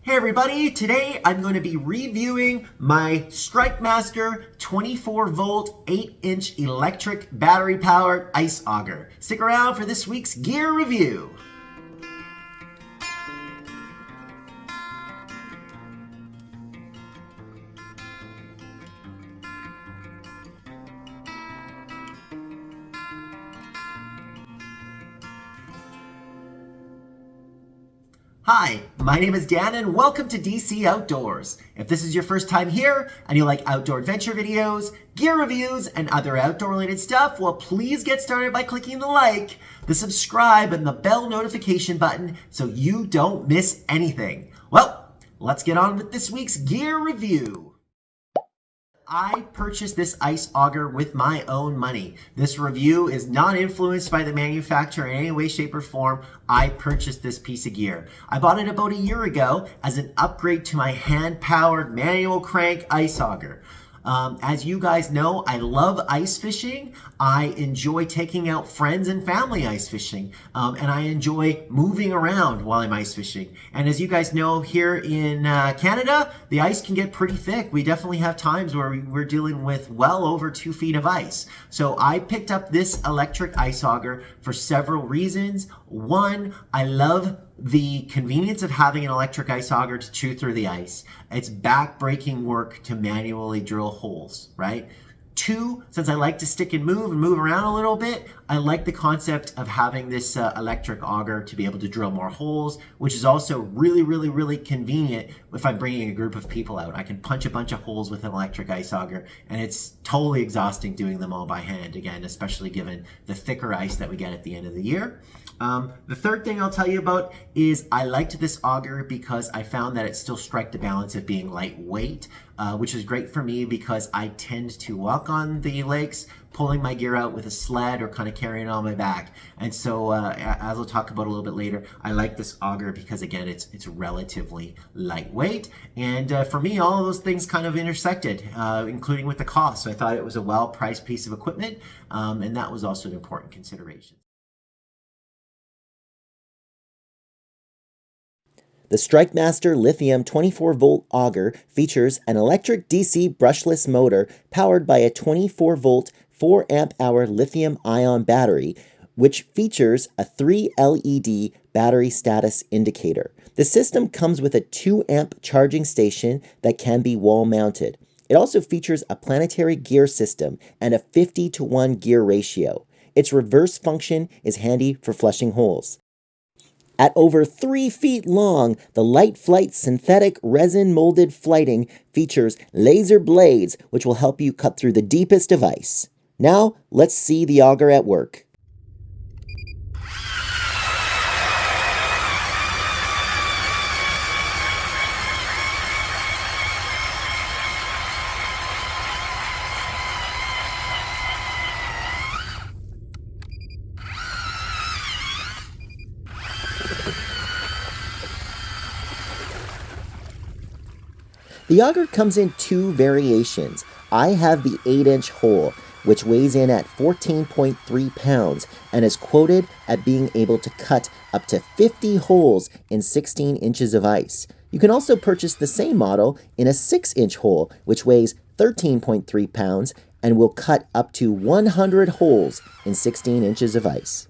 Hey everybody, today I'm going to be reviewing my StrikeMaster 24 volt 8-inch electric battery powered ice auger. Stick around for this week's gear review. Hi, my name is Dan and welcome to DC Outdoors. If this is your first time here and you like outdoor adventure videos, gear reviews, and other outdoor related stuff, well, please get started by clicking the like, the subscribe, and the bell notification button so you don't miss anything. Well, let's get on with this week's gear review. I purchased this ice auger with my own money. This review is not influenced by the manufacturer in any way, shape, or form. I purchased this piece of gear. I bought it about a year ago as an upgrade to my hand-powered manual crank ice auger. As you guys know, I love ice fishing. I enjoy taking out friends and family ice fishing. And I enjoy moving around while I'm ice fishing. And as you guys know, here in Canada, the ice can get pretty thick. We definitely have times where we're dealing with well over 2 feet of ice. So I picked up this electric ice auger for several reasons. One, I love the convenience of having an electric ice auger to chew through the ice. It's back-breaking work to manually drill holes, right? Two, since I like to stick and move around a little bit, I like the concept of having this electric auger to be able to drill more holes, which is also really convenient if I'm bringing a group of people out. I can punch a bunch of holes with an electric ice auger, and it's totally exhausting doing them all by hand, again, especially given the thicker ice that we get at the end of the year. The third thing I'll tell you about is I liked this auger because I found that it still struck the balance of being lightweight, which is great for me because I tend to walk on the lakes, pulling my gear out with a sled or kind of carrying it on my back. And so, as I'll talk about a little bit later, I like this auger because, again, it's relatively lightweight. And for me, all of those things kind of intersected, including with the cost. So I thought it was a well-priced piece of equipment, and that was also an important consideration. The StrikeMaster Lithium 24 volt auger features an electric DC brushless motor powered by a 24 volt 4 amp hour lithium ion battery, which features a 3 LED battery status indicator. The system comes with a 2 amp charging station that can be wall mounted. It also features a planetary gear system and a 50:1 gear ratio. Its reverse function is handy for flushing holes. At over 3 feet long, the Light Flight synthetic resin molded flighting features laser blades, which will help you cut through the deepest of ice. Now, let's see the auger at work. The auger comes in 2 variations. I have the 8-inch hole, which weighs in at 14.3 pounds and is quoted at being able to cut up to 50 holes in 16 inches of ice. You can also purchase the same model in a 6-inch hole, which weighs 13.3 pounds and will cut up to 100 holes in 16 inches of ice.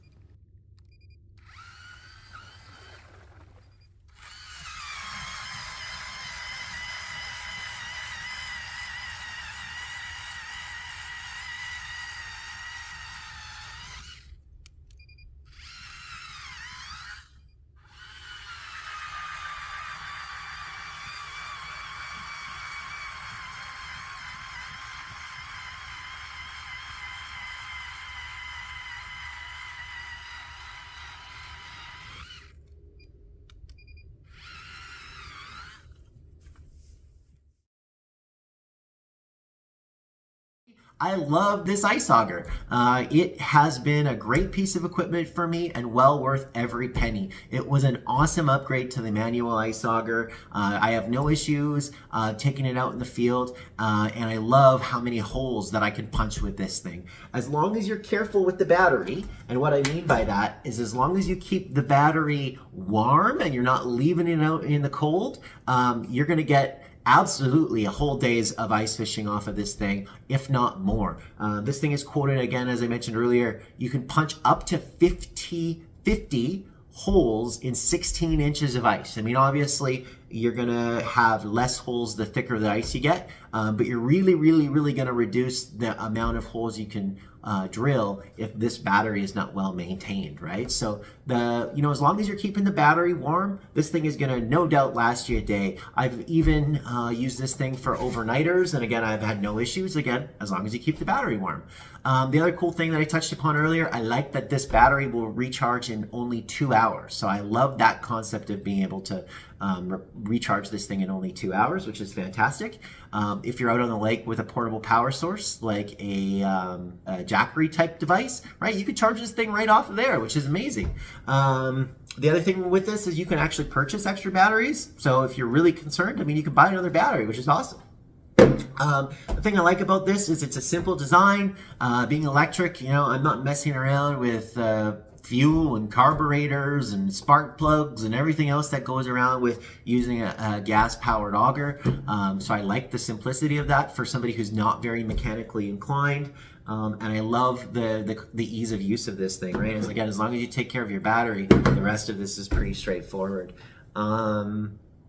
I love this ice auger. It has been a great piece of equipment for me and well worth every penny. It was an awesome upgrade to the manual ice auger. I have no issues taking it out in the field, and I love how many holes that I can punch with this thing. As long as you're careful with the battery, and what I mean by that is as long as you keep the battery warm and you're not leaving it out in the cold, you're going to get absolutely a whole days of ice fishing off of this thing, if not more. This thing is quoted, again, as I mentioned earlier, you can punch up to 50 holes in 16 inches of ice. I mean, obviously, you're gonna have less holes the thicker the ice you get, but you're really gonna reduce the amount of holes you can drill if this battery is not well maintained, right? So as long as you're keeping the battery warm, this thing is gonna no doubt last you a day. I've even used this thing for overnighters, and again, I've had no issues, again, as long as you keep the battery warm. The other cool thing that I touched upon earlier, I like that this battery will recharge in only 2 hours. So I love that concept of being able to recharge this thing in only 2 hours, which is fantastic. If you're out on the lake with a portable power source, like a Jackery type device, right, you could charge this thing right off of there, which is amazing. The other thing with this is you can actually purchase extra batteries. So if you're really concerned, I mean, you can buy another battery, which is awesome. The thing I like about this is it's a simple design. Being electric, I'm not messing around with fuel and carburetors and spark plugs and everything else that goes around with using a gas-powered auger. So I like the simplicity of that for somebody who's not very mechanically inclined. And I love the ease of use of this thing, right? Again, as long as you take care of your battery, the rest of this is pretty straightforward.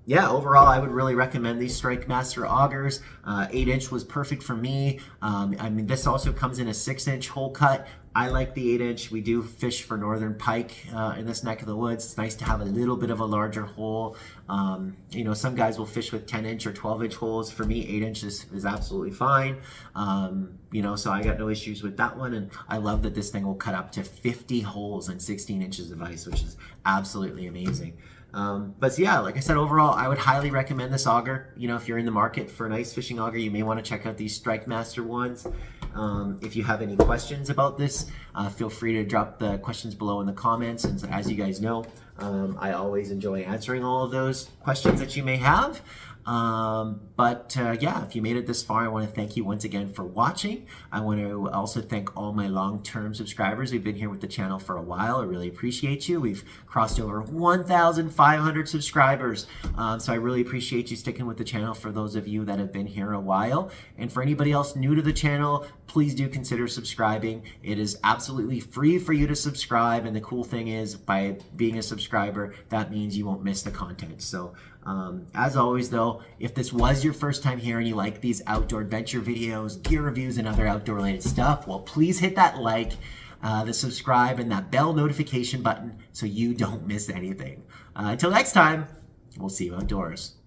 Yeah, overall, I would really recommend these StrikeMaster augers. 8-inch was perfect for me. I mean, this also comes in a 6-inch hole cut. I like the 8-inch. We do fish for northern pike in this neck of the woods. It's nice to have a little bit of a larger hole. Some guys will fish with 10-inch or 12-inch holes. For me, 8-inch is absolutely fine. So I got no issues with that one. And I love that this thing will cut up to 50 holes in 16 inches of ice, which is absolutely amazing. But yeah, like I said, overall, I would highly recommend this auger. If you're in the market for an ice fishing auger, you may want to check out these StrikeMaster ones. If you have any questions about this, feel free to drop the questions below in the comments. And as you guys know, I always enjoy answering all of those questions that you may have. Yeah, if you made it this far, I want to thank you once again for watching. I want to also thank all my long-term subscribers who've been here with the channel for a while. I really appreciate you. We've crossed over 1,500 subscribers. So I really appreciate you sticking with the channel for those of you that have been here a while. And for anybody else new to the channel, please do consider subscribing. It is absolutely free for you to subscribe. And the cool thing is, by being a subscriber, that means you won't miss the content. So as always, though, if this was your first time here and you like these outdoor adventure videos, gear reviews, and other outdoor related stuff, well, please hit that like, the subscribe, and that bell notification button so you don't miss anything. Until next time, we'll see you outdoors.